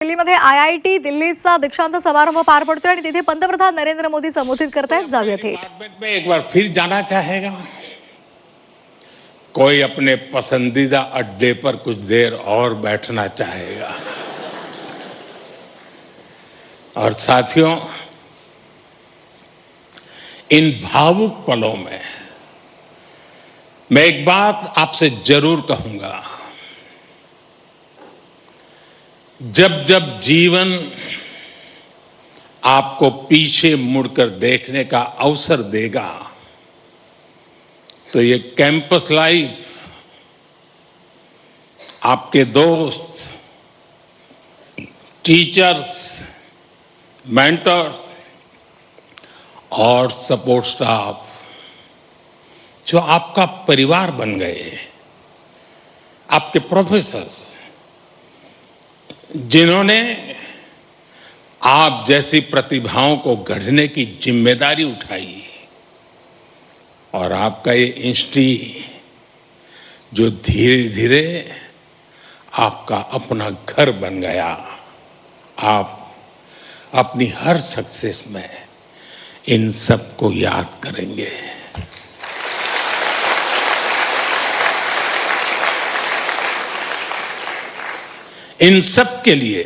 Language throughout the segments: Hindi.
दिल्लीमध्ये आयआयटी दिल्लीचा दीक्षांत समारंभ पार पडतोय आणि तिथे पंतप्रधान नरेंद्र मोदी संबोधित करतायत. जाऊया थेट. डिपार्टमेंट में एक बार फिर जाना चाहेगा, कोई अपने पसंदीदा अड्डे पर कुछ देर और बैठना चाहेगा। और साथियों, इन भावुक पलों में मैं एक बात आपसे जरूर कहूंगा, जब जब जीवन आपको पीछे मुड़कर देखने का अवसर देगा, तो ये कैंपस लाइफ आपके दोस्त, टीचर्स, मेंटर्स और सपोर्ट स्टाफ जो आपका परिवार बन गए, आपके प्रोफेसर्स जिन्होंने आप जैसी प्रतिभाओं को गढ़ने की जिम्मेदारी उठाई, और आपका ये इंस्टीट्यूट जो धीरे धीरे आपका अपना घर बन गया, आप अपनी हर सक्सेस में इन सबको याद करेंगे। इन सब के लिए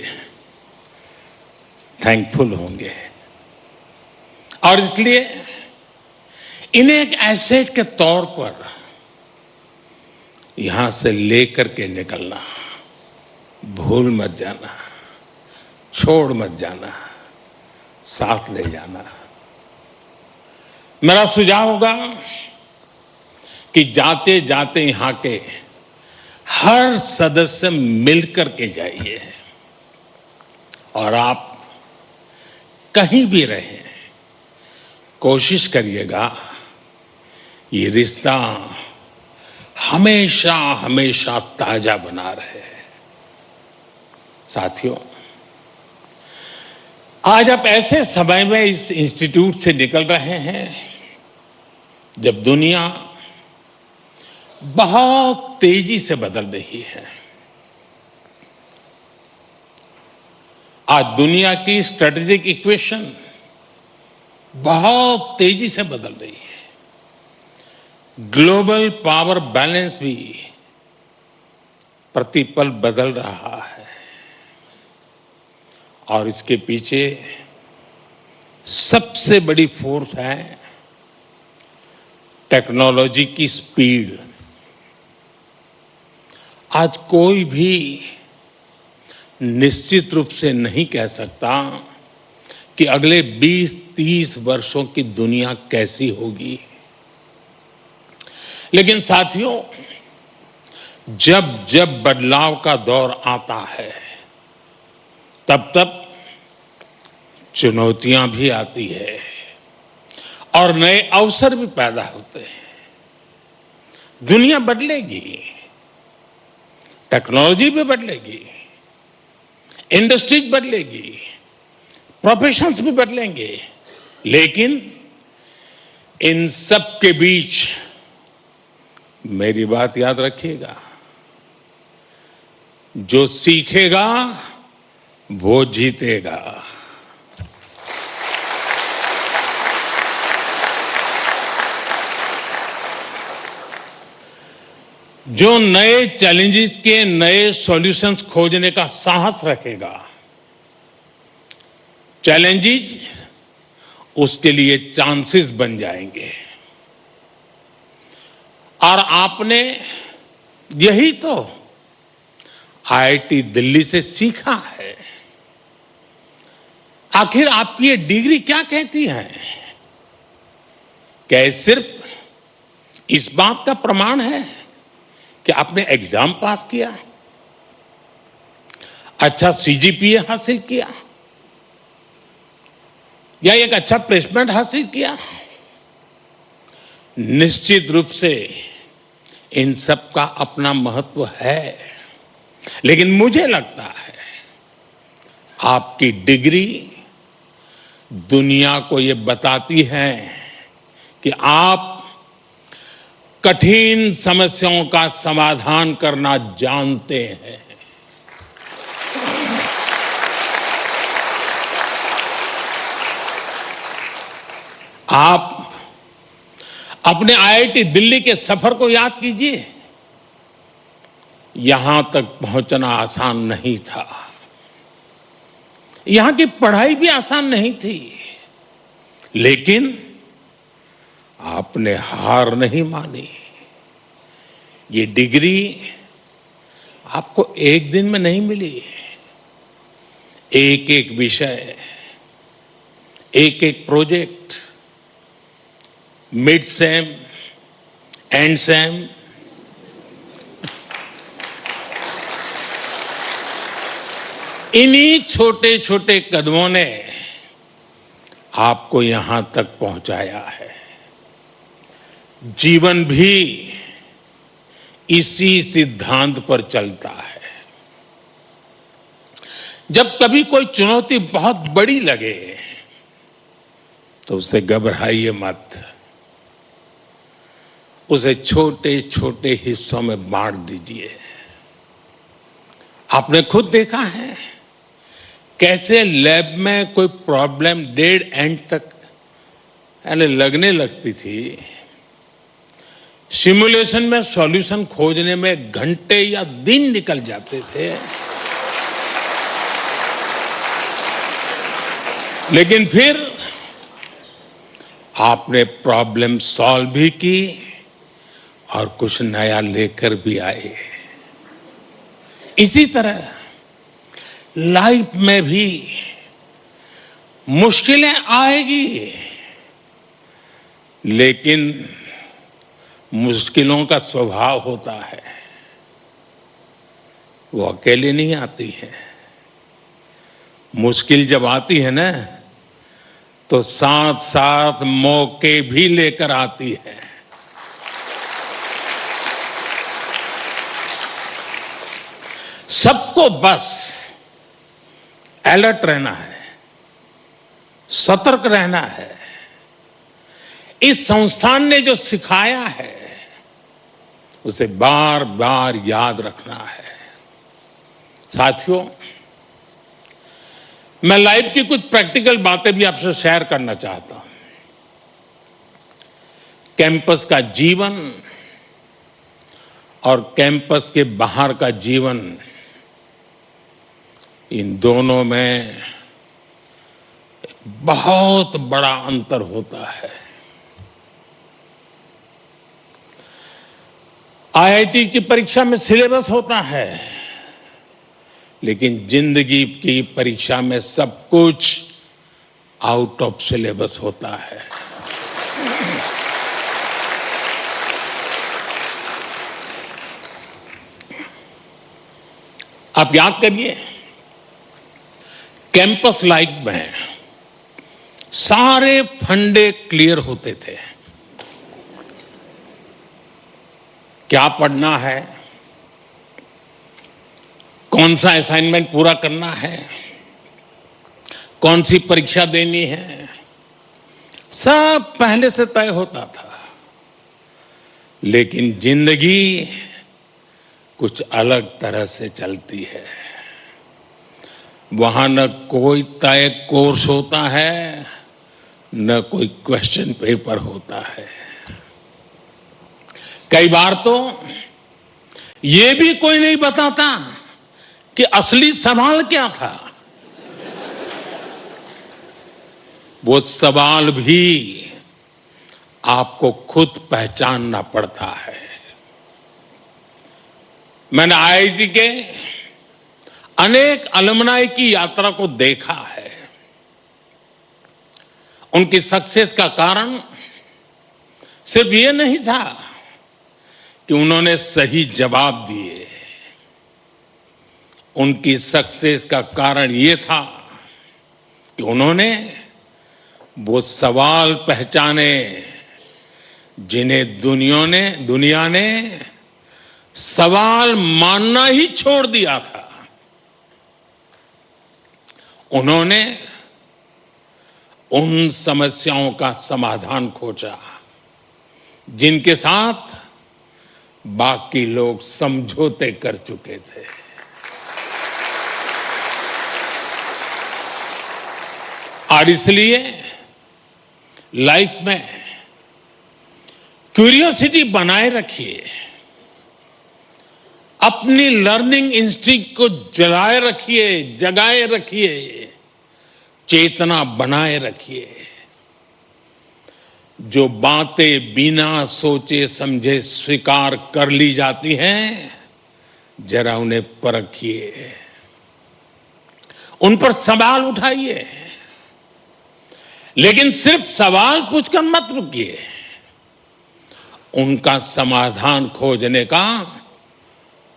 थैंकफुल होंगे, और इसलिए इन्हें एक एसेट के तौर पर यहां से लेकर के निकलना, भूल मत जाना, छोड़ मत जाना, साथ ले जाना। मेरा सुझाव होगा कि जाते जाते यहां के हर सदस्य मिलकर के जाइए, और आप कहीं भी रहें, कोशिश करिएगा ये रिश्ता हमेशा हमेशा ताजा बना रहे। साथियों, आज आप ऐसे समय में इस इंस्टीट्यूट से निकल रहे हैं जब दुनिया बहुत तेजी से बदल रही है। आज दुनिया की स्ट्रेटेजिक इक्वेशन बहुत तेजी से बदल रही है। ग्लोबल पावर बैलेंस भी प्रतिपल बदल रहा है, और इसके पीछे सबसे बड़ी फोर्स है टेक्नोलॉजी की स्पीड। आज कोई भी निश्चित रूप से नहीं कह सकता कि अगले 20-30 वर्षों की दुनिया कैसी होगी, लेकिन साथियों, जब जब बदलाव का दौर आता है, तब तब चुनौतियां भी आती है और नए अवसर भी पैदा होते हैं। दुनिया बदलेगी, टेक्नोलॉजी भी बदलेगी, इंडस्ट्रीज बदलेगी, प्रोफेशंस भी बदलेंगे, लेकिन इन सब के बीच मेरी बात याद रखिएगा, जो सीखेगा वो जीतेगा। जो नए चैलेंजेस के नए सॉल्यूशंस खोजने का साहस रखेगा, चैलेंजेस उसके लिए चांसेस बन जाएंगे। और आपने यही तो आईआईटी दिल्ली से सीखा है। आखिर आपकी ये डिग्री क्या कहती है? क्या सिर्फ इस बात का प्रमाण है कि आपने एग्जाम पास किया, अच्छा सीजीपीए हासिल किया, या एक अच्छा प्लेसमेंट हासिल किया? निश्चित रूप से इन सब का अपना महत्व है, लेकिन मुझे लगता है आपकी डिग्री दुनिया को ये बताती है कि आप कठिन समस्याओं का समाधान करना जानते हैं। आप अपने आईआईटी दिल्ली के सफर को याद कीजिए। यहां तक पहुंचना आसान नहीं था। यहां की पढ़ाई भी आसान नहीं थी, लेकिन आपने हार नहीं मानी। ये डिग्री आपको एक दिन में नहीं मिली। एक एक विषय, एक एक project, mid sem, and same, इन्हीं छोटे छोटे कदमों ने आपको यहां तक पहुंचाया है। जीवन भी इसी सिद्धांत पर चलता है। जब कभी कोई चुनौती बहुत बड़ी लगे तो उसे घबराइए मत। उसे छोटे छोटे हिस्सों में बांट दीजिए। आपने खुद देखा है कैसे लैब में कोई प्रॉब्लम डेड एंड तक यानी लगने लगती थी। सिमुलेशन में सॉल्यूशन खोजने में घंटे या दिन निकल जाते थे, लेकिन फिर आपने प्रॉब्लम सॉल्व भी की और कुछ नया लेकर भी आए। इसी तरह लाइफ में भी मुश्किलें आएगी, लेकिन मुश्किलों का स्वभाव होता है, वो अकेले नहीं आती है। मुश्किल जब आती है ना, तो साथ साथ मौके भी लेकर आती है। सबको बस अलर्ट रहना है, सतर्क रहना है। इस संस्थान ने जो सिखाया है उसे बार बार याद रखना है। साथियों, मैं लाइफ की कुछ प्रैक्टिकल बातें भी आपसे शेयर करना चाहता हूं। कैंपस का जीवन और कैंपस के बाहर का जीवन, इन दोनों में बहुत बड़ा अंतर होता है। आईआईटी की परीक्षा में सिलेबस होता है, लेकिन जिंदगी की परीक्षा में सब कुछ आउट ऑफ सिलेबस होता है। आप याद करिए, कैंपस लाइफ में सारे फंडे क्लियर होते थे। क्या पढ़ना है, कौन सा असाइनमेंट पूरा करना है, कौन सी परीक्षा देनी है, सब पहले से तय होता था। लेकिन जिंदगी कुछ अलग तरह से चलती है। वहां न कोई तय कोर्स होता है, न कोई क्वेश्चन पेपर होता है। कई बार तो ये भी कोई नहीं बताता कि असली सवाल क्या था। वो सवाल भी आपको खुद पहचानना पड़ता है। मैंने आईआईटी के अनेक अलुमनाई की यात्रा को देखा है। उनकी सक्सेस का कारण सिर्फ ये नहीं था कि उन्होंने सही जवाब दिए। उनकी सक्सेस का कारण ये था कि उन्होंने वो सवाल पहचाने जिन्हें दुनिया ने सवाल मानना ही छोड़ दिया था। उन्होंने उन समस्याओं का समाधान खोजा जिनके साथ बाकी लोग समझौते कर चुके थे। और इसलिए लाइफ में क्यूरियोसिटी बनाए रखिए, अपनी लर्निंग इंस्टिंक्ट को जलाए रखिए, जगाए रखिए, चेतना बनाए रखिए। जो बातें बिना सोचे समझे स्वीकार कर ली जाती हैं, जरा उन्हें परखिए, उन पर सवाल उठाइए, लेकिन सिर्फ सवाल पूछकर मत रुकिए, उनका समाधान खोजने का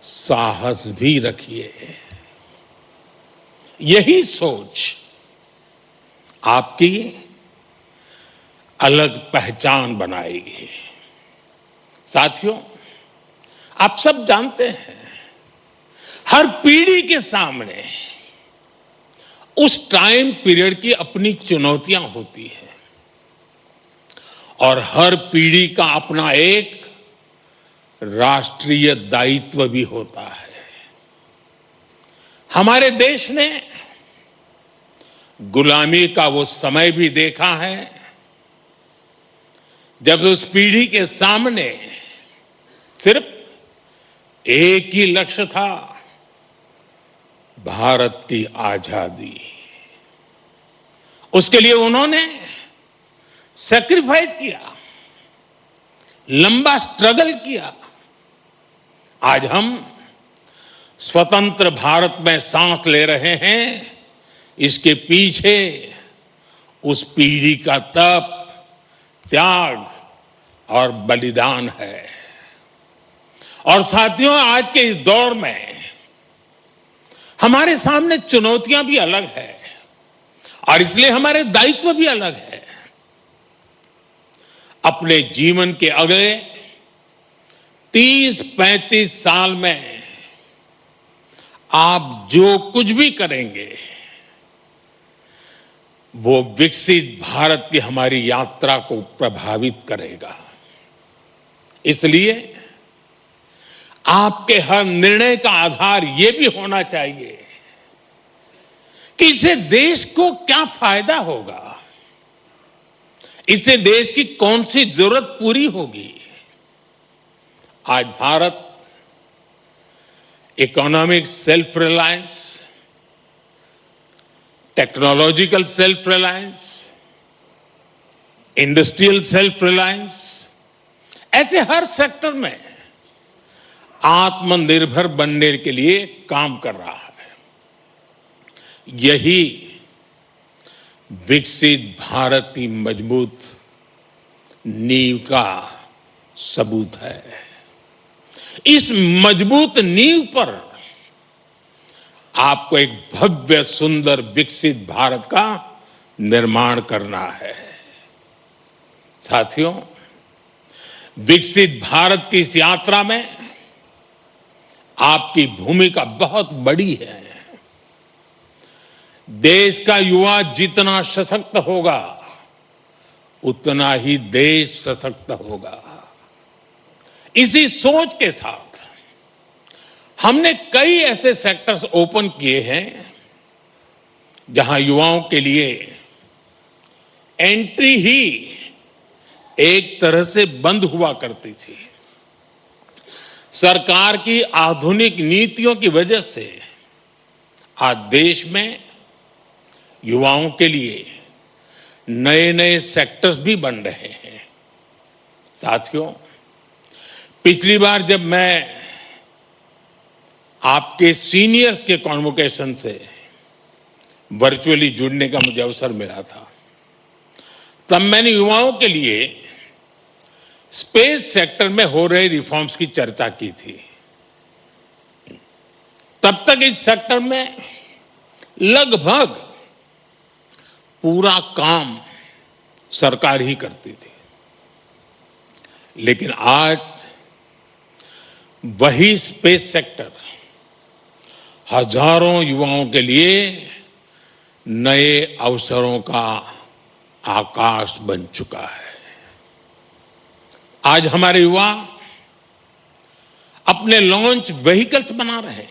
साहस भी रखिए। यही सोच आपकी अलग पहचान बनाएगी। साथियों, आप सब जानते हैं, हर पीढ़ी के सामने उस टाइम पीरियड की अपनी चुनौतियां होती हैं और हर पीढ़ी का अपना एक राष्ट्रीय दायित्व भी होता है। हमारे देश ने गुलामी का वो समय भी देखा है जब उस पीढ़ी के सामने सिर्फ एक ही लक्ष्य था, भारत की आजादी। उसके लिए उन्होंने सैक्रिफाइस किया, लंबा स्ट्रगल किया। आज हम स्वतंत्र भारत में सांस ले रहे हैं, इसके पीछे उस पीढ़ी का तप, त्याग और बलिदान है। और साथियों, आज के इस दौर में हमारे सामने चुनौतियां भी अलग है और इसलिए हमारे दायित्व भी अलग है। अपने जीवन के अगले 30-35 साल में आप जो कुछ भी करेंगे, वो विकसित भारत की हमारी यात्रा को प्रभावित करेगा। इसलिए आपके हर निर्णय का आधार यह भी होना चाहिए कि इससे देश को क्या फायदा होगा, इससे देश की कौन सी जरूरत पूरी होगी। आज Bharat economic self reliance, technological self reliance, industrial self reliance, ऐसे हर सेक्टर में आत्मनिर्भर बनने के लिए काम कर रहा है। यही विकसित भारत की मजबूत नींव का सबूत है। इस मजबूत नींव पर आपको एक भव्य, सुंदर, विकसित भारत का निर्माण करना है। साथियों, विकसित भारत की इस यात्रा में आपकी भूमिका बहुत बड़ी है। देश का युवा जितना सशक्त होगा, उतना ही देश सशक्त होगा। इसी सोच के साथ हमने कई ऐसे सेक्टर्स ओपन किए हैं जहां युवाओं के लिए एंट्री ही एक तरह से बंद हुआ करती थी। सरकार की आधुनिक नीतियों की वजह से आज देश में युवाओं के लिए नए नए सेक्टर्स भी बन रहे हैं। साथियों, पिछली बार जब मैं आपके सीनियर्स के कॉन्वोकेशन से वर्चुअली जुड़ने का मुझे अवसर मिला था, तब मैंने युवाओं के लिए स्पेस सेक्टर में हो रहे रिफॉर्म्स की चर्चा की थी। तब तक इस सेक्टर में लगभग पूरा काम सरकार ही करती थी, लेकिन आज वही स्पेस सेक्टर हजारों युवाओं के लिए नए अवसरों का आकाश बन चुका है। आज हमारे युवा अपने लॉन्च व्हीकल्स बना रहे हैं,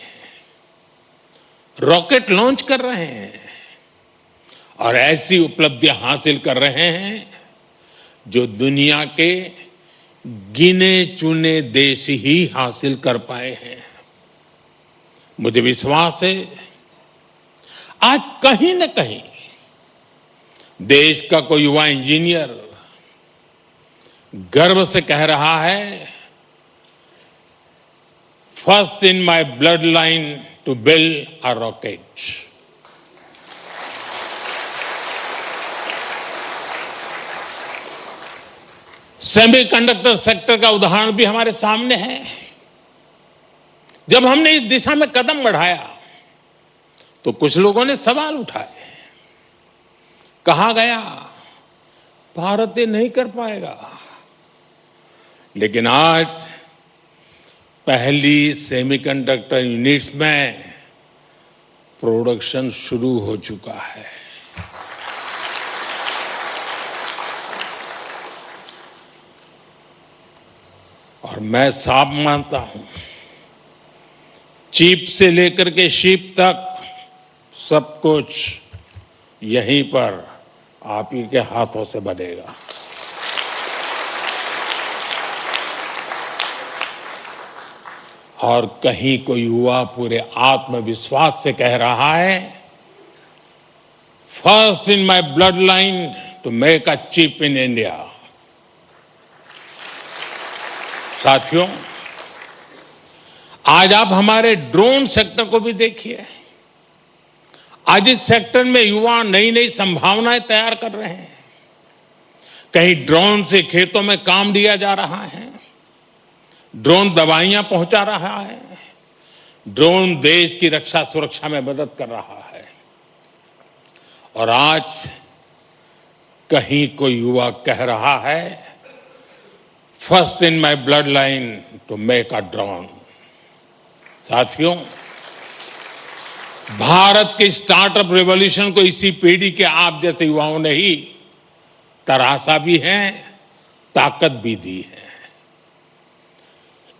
रॉकेट लॉन्च कर रहे हैं और ऐसी उपलब्धियां हासिल कर रहे हैं जो दुनिया के गिने चुने देश ही हासिल कर पाए हैं। मुझे विश्वास है आज कहीं न कहीं देश का कोई युवा इंजीनियर गर्व से कह रहा है, first in my blood line to build a rocket. Semiconductor sector का उदाहरण भी हमारे सामने है। जब हमने इस दिशा में कदम बढ़ाया तो कुछ लोगों ने सवाल उठाए। कहा गया भारत ये नहीं कर पाएगा, लेकिन आज पहली सेमीकंडक्टर यूनिट्स में प्रोडक्शन शुरू हो चुका है। और मैं साफ मानता हूं, चिप से लेकर के शिप तक सब कुछ यहीं पर आप ही के हाथों से बनेगा। और कहीं कोई युवा पूरे आत्मविश्वास से कह रहा है, first in my blood line to make a chip in India. साथियों, आज आप हमारे ड्रोन सेक्टर को भी देखिए। आज इस सेक्टर में युवा नई नई संभावनाएं तैयार कर रहे हैं। कहीं ड्रोन से खेतों में काम लिया जा रहा है, ड्रोन दवाइयां पहुंचा रहा है, ड्रोन देश की रक्षा सुरक्षा में मदद कर रहा है। और आज कहीं कोई युवा कह रहा है, first in my blood line to make a drone. साथियों, भारत के स्टार्टअप रेवोल्यूशन को इसी पीढ़ी के आप जैसे युवाओं ने ही तराशा भी है, ताकत भी दी है।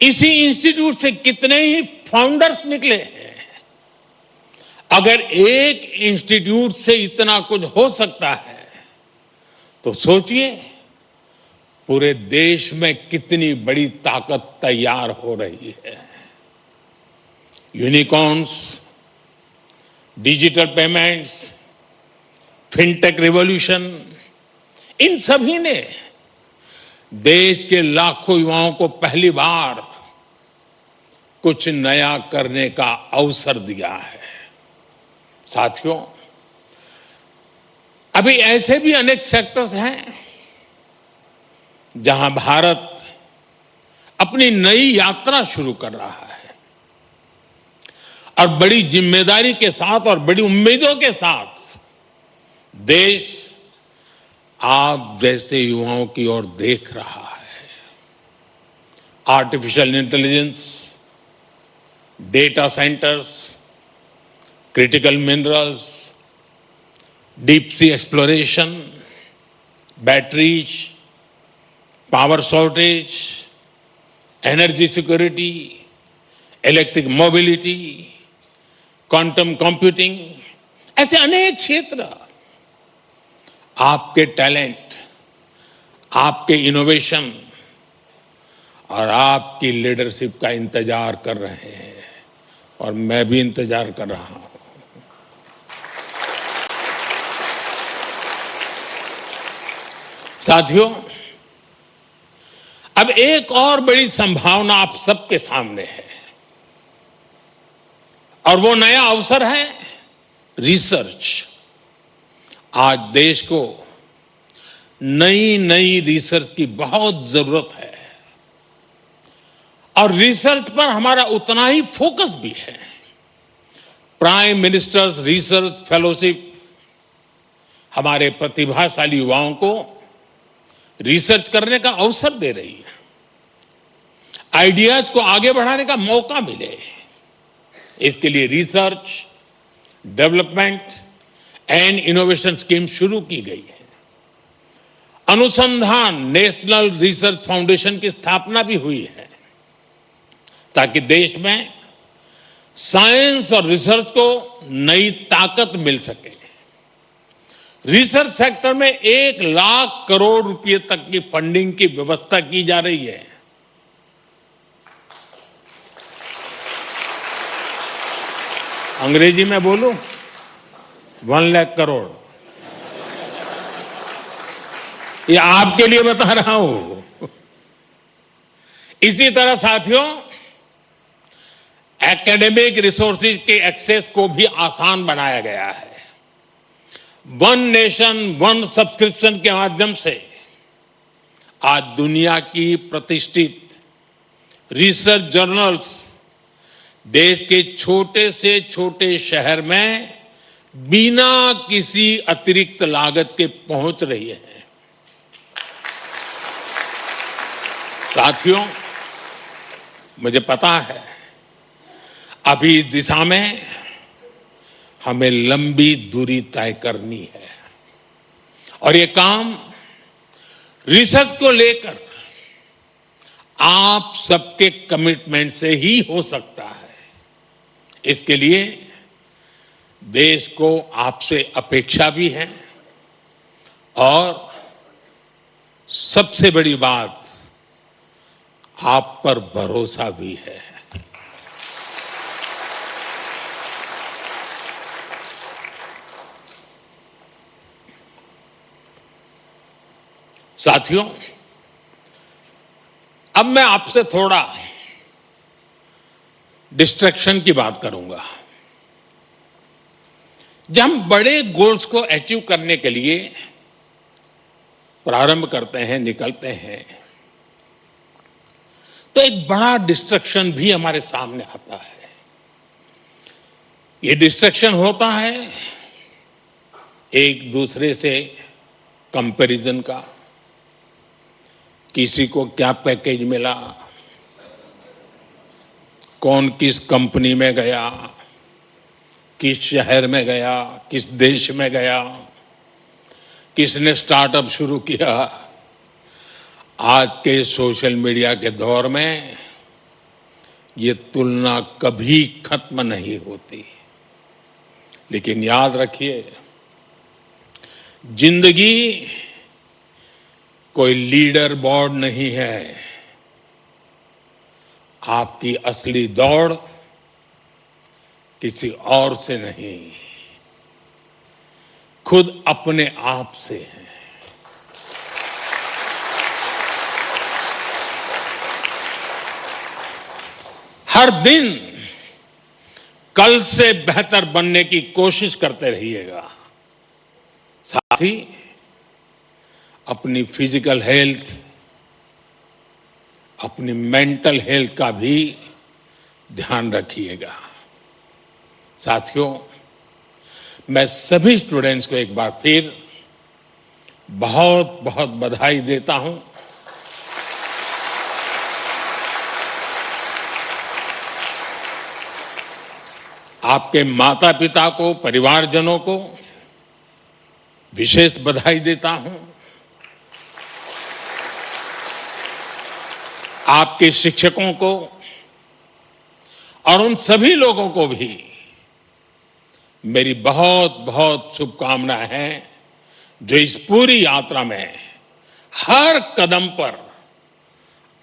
इसी इंस्टीट्यूट से कितने ही फाउंडर्स निकले हैं। अगर एक इंस्टीट्यूट से इतना कुछ हो सकता है तो सोचिए पूरे देश में कितनी बड़ी ताकत तैयार हो रही है। Unicorns, digital payments, fintech revolution, इन सभी ने देश के लाखों युवाओं को पहली बार कुछ नया करने का अवसर दिया है। साथियों, अभी ऐसे भी अनेक सेक्टर्स हैं जहां भारत अपनी नई यात्रा शुरू कर रहा है और बड़ी जिम्मेदारी के साथ और बड़ी उम्मीदों के साथ देश आप जैसे युवाओं की ओर देख रहा है। Artificial intelligence, data centres, critical minerals, deep sea exploration, batteries, power shortage, energy security, electric mobility, quantum computing, ऐसे अनेक क्षेत्र आपके टैलेंट, आपके इनोवेशन और आपकी लीडरशिप का इंतजार कर रहे हैं। और मैं भी इंतजार कर रहा हूं। साथियों, अब एक और बड़ी संभावना आप सबके सामने है और वो नया अवसर है रिसर्च। आज देश को नई नई रिसर्च की बहुत जरूरत है और रिसर्च पर हमारा उतना ही फोकस भी है। प्राइम मिनिस्टर्स रिसर्च फेलोशिप हमारे प्रतिभाशाली युवाओं को रिसर्च करने का अवसर दे रही है, आइडियाज को आगे बढ़ाने का मौका मिले। इसके लिए research, development and innovation scheme शुरू की गई है। अनुसंधान नेशनल रिसर्च फाउंडेशन की स्थापना भी हुई है ताकि देश में साइंस और रिसर्च को नई ताकत मिल सके। रिसर्च सेक्टर में 1,00,000 करोड़ रुपए तक की फंडिंग की व्यवस्था की जा रही है। अंग्रेजी में बोलूं, 1,00,000 करोड़। ये आपके लिए बता रहा हूं। इसी तरह साथियों, एकेडमिक रिसोर्सेज के एक्सेस को भी आसान बनाया गया है। वन नेशन वन सब्सक्रिप्शन के माध्यम से आज दुनिया की प्रतिष्ठित रिसर्च जर्नल्स देश के छोटे से छोटे शहर में बिना किसी अतिरिक्त लागत के पहुंच रही है। साथियों, मुझे पता है अभी इस दिशा में हमें लंबी दूरी तय करनी है और ये काम रिसर्च को लेकर आप सबके कमिटमेंट से ही हो सकता है। इसके लिए देश को आपसे अपेक्षा भी है और सबसे बड़ी बात, आप पर भरोसा भी है। साथियों, अब मैं आपसे थोड़ा डिस्ट्रैक्शन की बात करूंगा। जब हम बड़े गोल्स को अचीव करने के लिए प्रारंभ करते हैं, निकलते हैं, तो एक बड़ा डिस्ट्रैक्शन भी हमारे सामने आता है। ये डिस्ट्रैक्शन होता है एक दूसरे से कंपैरिजन का। किसी को क्या पैकेज मिला, कौन किस कंपनी में गया, किस शहर में गया, किस देश में गया, किसने स्टार्टअप शुरू किया। आज के सोशल मीडिया के दौर में ये तुलना कभी खत्म नहीं होती। लेकिन याद रखिए, जिंदगी कोई लीडर बोर्ड नहीं है। आपकी असली दौड़ किसी और से नहीं, खुद अपने आप से है। हर दिन कल से बेहतर बनने की कोशिश करते रहिएगा। साथ ही अपनी फिजिकल हेल्थ, अपनी मेंटल हेल्थ का भी ध्यान रखिएगा। साथियों, मैं सभी स्टूडेंट्स को एक बार फिर बहुत बहुत बधाई देता हूं। आपके माता पिता को, परिवारजनों को विशेष बधाई देता हूं। आपके शिक्षकों को और उन सभी लोगों को भी मेरी बहुत बहुत शुभकामनाएं हैं जो इस पूरी यात्रा में हर कदम पर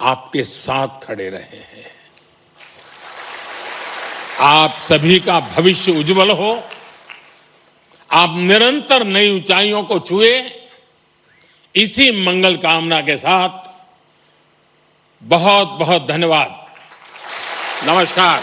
आपके साथ खड़े रहे हैं। आप सभी का भविष्य उज्जवल हो। आप निरंतर नई ऊंचाइयों को छुए। इसी मंगल कामना के साथ बहुत बहुत धन्यवाद। नमस्कार।